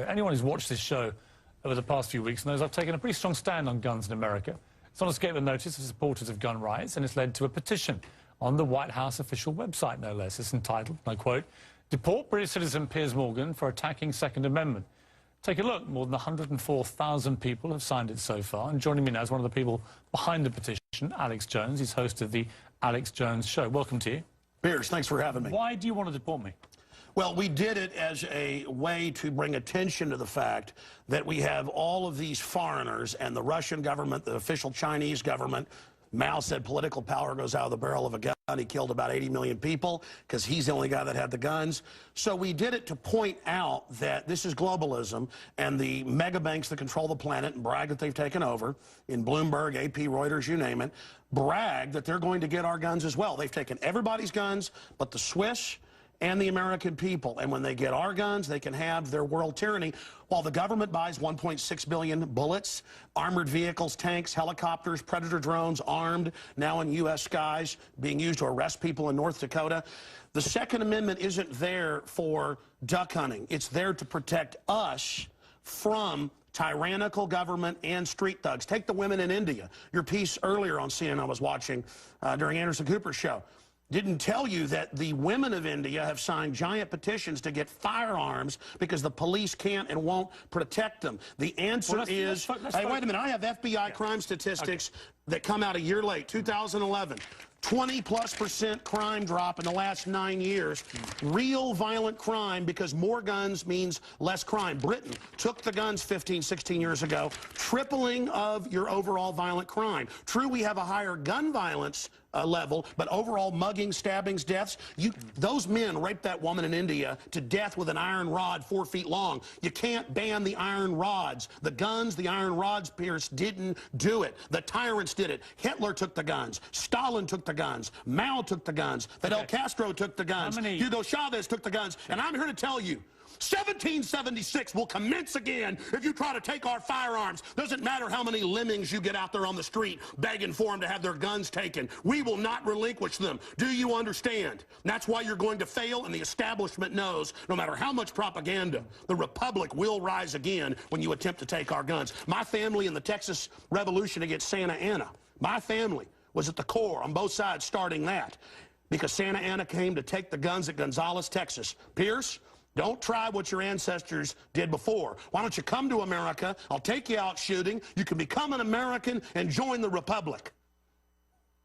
Anyone who's watched this show over the past few weeks knows I've taken a pretty strong stand on guns in America. It's not escaped the notice of supporters of gun rights, and it's led to a petition on the White House official website, no less. It's entitled, and I quote, "Deport British citizen Piers Morgan for attacking Second Amendment." Take a look. More than 104,000 people have signed it so far. And joining me now is one of the people behind the petition, Alex Jones. He's host of the Alex Jones Show. Welcome to you. Piers, thanks for having me. Why do you want to deport me? Well, we did it as a way to bring attention to the fact that we have all of these foreigners and the Russian government, the official Chinese government. Mao said political power goes out of the barrel of a gun. He killed about 80 million people because he's the only guy that had the guns. So we did it to point out that this is globalism, and the mega banks that control the planet and brag that they've taken over, in Bloomberg, AP, Reuters, you name it, brag that they're going to get our guns as well. They've taken everybody's guns but the Swiss and the American people. And when they get our guns, they can have their world tyranny while the government buys 1.6 billion bullets, armored vehicles, tanks, helicopters, Predator drones, armed, now in U.S. skies, being used to arrest people in North Dakota. The Second Amendment isn't there for duck hunting. It's there to protect us from tyrannical government and street thugs. Take the women in India. Your piece earlier on CNN I was watching during Anderson Cooper's show didn't tell you that the women of India have signed giant petitions to get firearms because the police can't and won't protect them. The answer is, hey, wait a minute, I have FBI crime statistics that come out a year late, 2011. 20+% crime drop in the last 9 years. Real violent crime, because more guns means less crime. Britain took the guns 15, 16 years ago, tripling of your overall violent crime. True, we have a higher gun violence level, but overall muggings, stabbings, deaths, those men raped that woman in India to death with an iron rod 4 feet long. You can't ban the iron rods. The guns, the iron rods, Piers, didn't do it. The tyrants did it. Hitler took the guns. Stalin took the guns. Mao took the guns. Fidel Castro took the guns. Hugo Chavez took the guns. And I'm here to tell you, 1776 will commence again if you try to take our firearms. Doesn't matter how many lemmings you get out there on the street begging for them to have their guns taken. We will not relinquish them. Do you understand? And that's why you're going to fail, and the establishment knows no matter how much propaganda, the Republic will rise again when you attempt to take our guns. My family in the Texas Revolution against Santa Anna, my family was at the core on both sides starting that because Santa Anna came to take the guns at Gonzales, Texas. Piers, don't try what your ancestors did before. Why don't you come to America? I'll take you out shooting. You can become an American and join the Republic.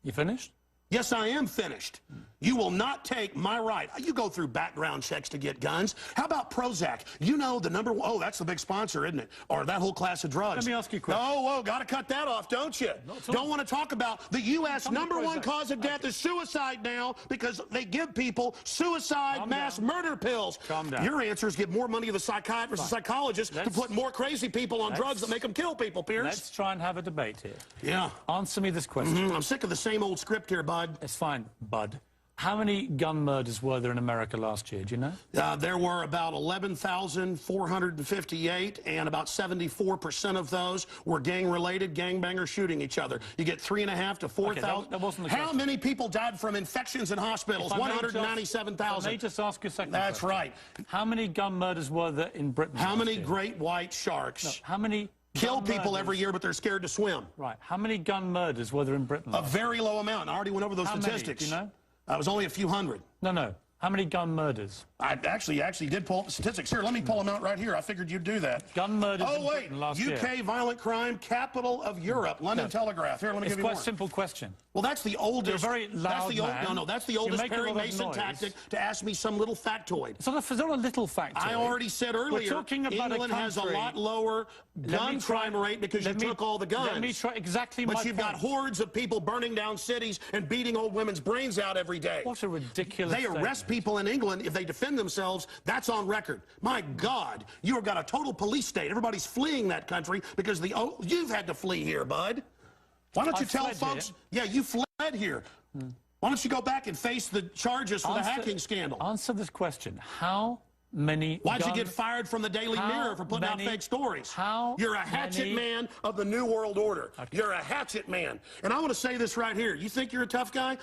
You finished? Yes, I am finished. You will not take my right. You go through background checks to get guns. How about Prozac? You know the number one, oh, that's the big sponsor, isn't it? Or that whole class of drugs. Let me ask you a question. Oh, got to cut that off, don't you? Don't want to talk about the U.S. number one cause of death is suicide now because they give people suicide mass murder pills. Calm down. Your answer is give more money to the psychiatrists and psychologists to put more crazy people on drugs that make them kill people, Piers. Let's try and have a debate here. Yeah. Answer me this question. I'm sick of the same old script here, bud. It's fine, bud. How many gun murders were there in America last year? Do you know? There were about 11,458, and about 74% of those were gang-related, gangbangers shooting each other. You get 3,500 to 4,000. That wasn't the How question. many people died from infections in hospitals? 197,000. Let me just ask you a second. That's right. How many gun murders were there in Britain? How many great white sharks how many kill people every year, but they're scared to swim? Right. How many gun murders were there in Britain? A very low amount. I already went over those statistics. Many? Do you know? It was only a few hundred. No. How many gun murders? I actually did pull up the statistics. Here, let me pull them out right here. I figured you'd do that. Gun murders in Britain last year. UK violent crime, capital of Europe, London Telegraph. Here, let me give you more. It's quite a simple question. Well, that's the oldest. You're a very loud man. That's the oldest Perry Mason tactic to ask me some little factoid. It's not a little factoid. I already said earlier, We're talking about England has a lot lower gun crime rate because you took all the guns. Let me try exactly my point. But you've got hordes of people burning down cities and beating old women's brains out every day. What a ridiculous They arrest people in England if they defend themselves. That's on record. My God, you've got a total police state. Everybody's fleeing that country because you've had to flee here, bud. Why don't you tell folks? Yeah, you fled here. Why don't you go back and face the charges for the hacking scandal? Answer this question. How many Why'd you get fired from the Daily Mirror for putting out fake stories? You're a hatchet man of the New World Order. Okay. You're a hatchet man. And I want to say this right here. You think you're a tough guy?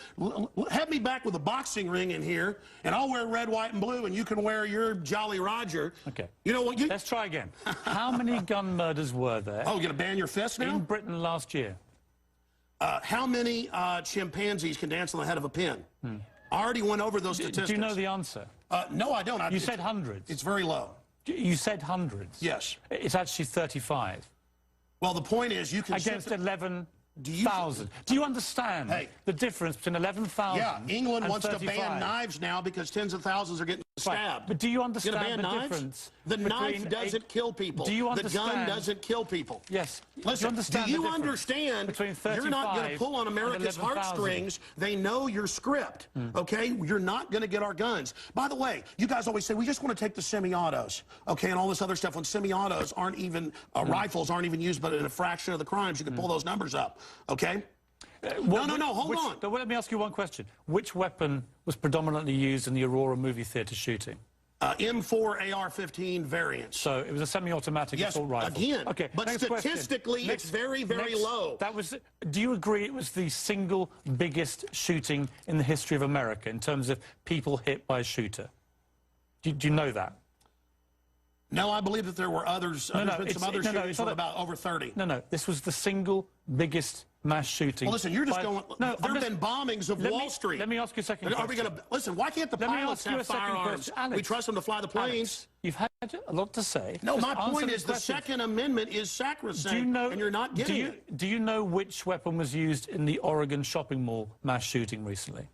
Have me back with a boxing ring in here, and I'll wear red, white, and blue, and you can wear your Jolly Roger. Okay. You know what? Let's try again. How many gun murders were there? Oh, you're going to ban your fist now? In Britain last year. How many chimpanzees can dance on the head of a pin? I already went over those statistics. Do you know the answer? No, I don't. You said hundreds. It's very low. You said hundreds. Yes. It's actually 35. Well, the point is you can... Against 11,000. Do you understand the difference between 11,000 Yeah, England and wants 35? to ban knives now because tens of thousands are getting stabbed. But do you understand ban the knives? difference? The knife doesn't kill people. Do you understand? The gun doesn't kill people. Yes. Listen, do you understand you're not going to pull on America's heartstrings? They know your script, okay? You're not going to get our guns. By the way, you guys always say, we just want to take the semi-autos, okay, and all this other stuff. When semi-autos aren't even, rifles aren't even used, but in a fraction of the crimes, you can pull those numbers up, okay? No, hold on. Well, let me ask you one question. Which weapon was predominantly used in the Aurora movie theater shooting? M4 AR-15 variants. So it was a semi-automatic assault rifle. Again. Okay. But statistically, it's very, very low. Do you agree it was the single biggest shooting in the history of America in terms of people hit by a shooter? Do you know that? No, I believe that there were others. There's been some other shootings with about over 30. No, this was the single biggest mass shooting. Well, listen, you're just going... there have been bombings of Wall Street. Let me ask you a second question. Are we going to... Listen, why can't the pilots have firearms? We trust them to fly the planes. Alex, you've had a lot to say. No, my point is the Second Amendment is sacrosanct, and you're not getting it. Do you know which weapon was used in the Oregon shopping mall mass shooting recently?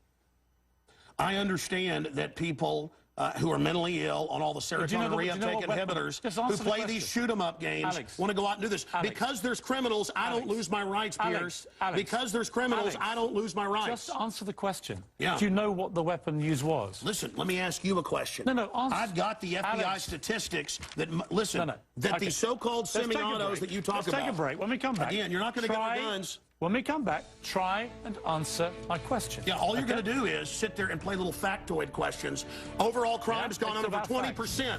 I understand that people... who are mentally ill on all the serotonin reuptake inhibitors, who play these shoot-em-up games, want to go out and do this. Because there's criminals, I don't lose my rights, Piers. Because there's criminals, I don't lose my rights. Just answer the question. Yeah. Do you know what the weapon used was? Listen, let me ask you a question. No, answer. I've got the FBI statistics that, listen, that these so-called semi-autos that you talk about. Let's take a break. When we come back. Again, you're not going to get our guns. When we come back, try and answer my question. Yeah, all you're going to do is sit there and play little factoid questions. Overall crime's gone up over 20%.